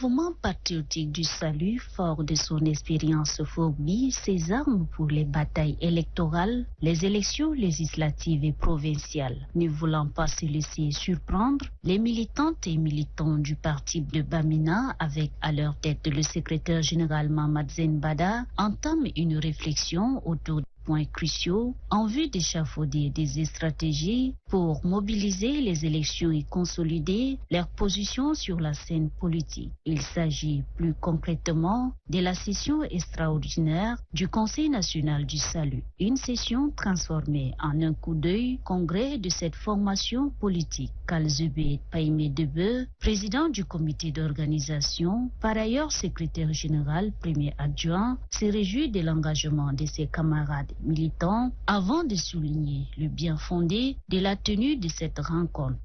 mouvement patriotique du salut, fort de son expérience, fournit ses armes pour les batailles électorales, les élections législatives et provinciales. Ne voulant pas se laisser surprendre, les militantes et militants du parti de Bamina, avec à leur tête le secrétaire général Mamad Zenbada, entament une réflexion autour points cruciaux en vue d'échafauder des stratégies pour mobiliser les élections et consolider leur position sur la scène politique. Il s'agit plus concrètement de la session extraordinaire du Conseil national du salut, une session transformée en un coup d'œil congrès de cette formation politique. Kalzebe Paime Debe, président du comité d'organisation, par ailleurs secrétaire général, premier adjoint, se réjouit de l'engagement de ses camarades militants avant de souligner le bien fondé de la tenue de cette rencontre.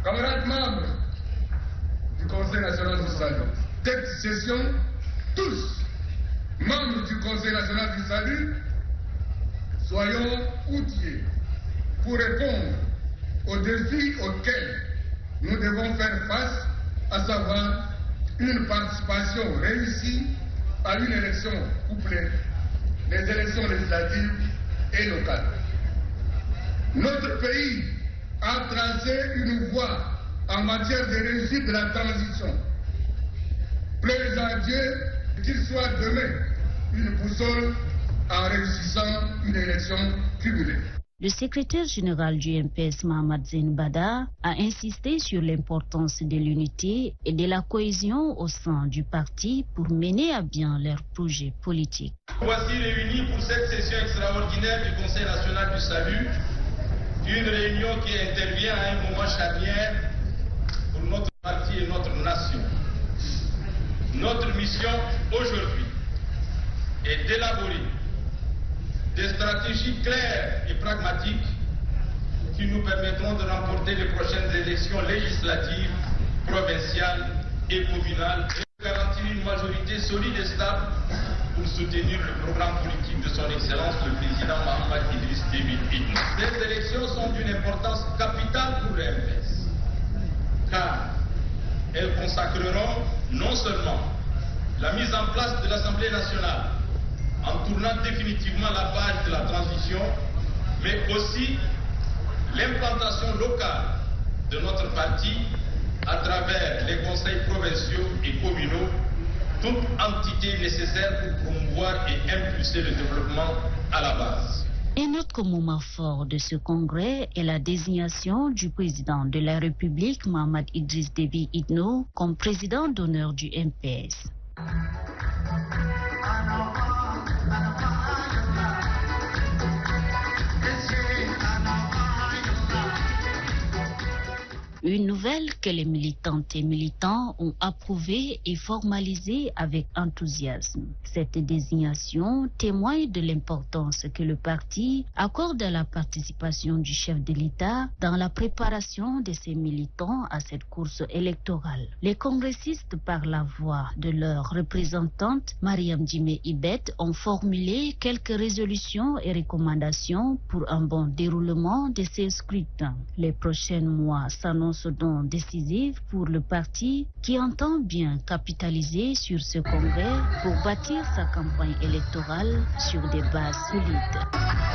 Camarades membres du Conseil national du salut, cette session, tous membres du Conseil national du salut, soyons outillés pour répondre aux défis auxquels nous devons faire face, à savoir une participation réussie à une élection couplée, les élections législatives et locales. Notre pays a tracé une voie en matière de réussite de la transition. Plaise à Dieu qu'il soit demain une boussole en réussissant une élection cumulée. Le secrétaire général du MPS, Mamad Zenbada, a insisté sur l'importance de l'unité et de la cohésion au sein du parti pour mener à bien leurs projets politiques. Voici réunis pour cette session extraordinaire du Conseil national du salut, une réunion qui intervient à un moment charnière pour notre parti et notre nation. Notre mission aujourd'hui est d'élaborer des stratégies claires et pragmatiques qui nous permettront de remporter les prochaines élections législatives, provinciales et communales et de garantir une majorité solide et stable pour soutenir le programme politique de son Excellence le président Mahamat Idriss Déby Itno. Ces élections sont d'une importance capitale pour le MPS, car elles consacreront non seulement la mise en place de l'Assemblée nationale, en tournant définitivement la page de la transition, mais aussi l'implantation locale de notre parti à travers les conseils provinciaux et communaux, toute entité nécessaire pour promouvoir et impulser le développement à la base. Un autre moment fort de ce congrès est la désignation du président de la République, Mahamat Idriss Déby Itno, comme président d'honneur du MPS. Une nouvelle que les militantes et militants ont approuvée et formalisée avec enthousiasme. Cette désignation témoigne de l'importance que le parti accorde à la participation du chef de l'État dans la préparation de ses militants à cette course électorale. Les congressistes, par la voix de leur représentante, Mariam Djimé Ibet, ont formulé quelques résolutions et recommandations pour un bon déroulement de ces scrutins. Les prochains mois s'annoncent donc décisive pour le parti qui entend bien capitaliser sur ce congrès pour bâtir sa campagne électorale sur des bases solides.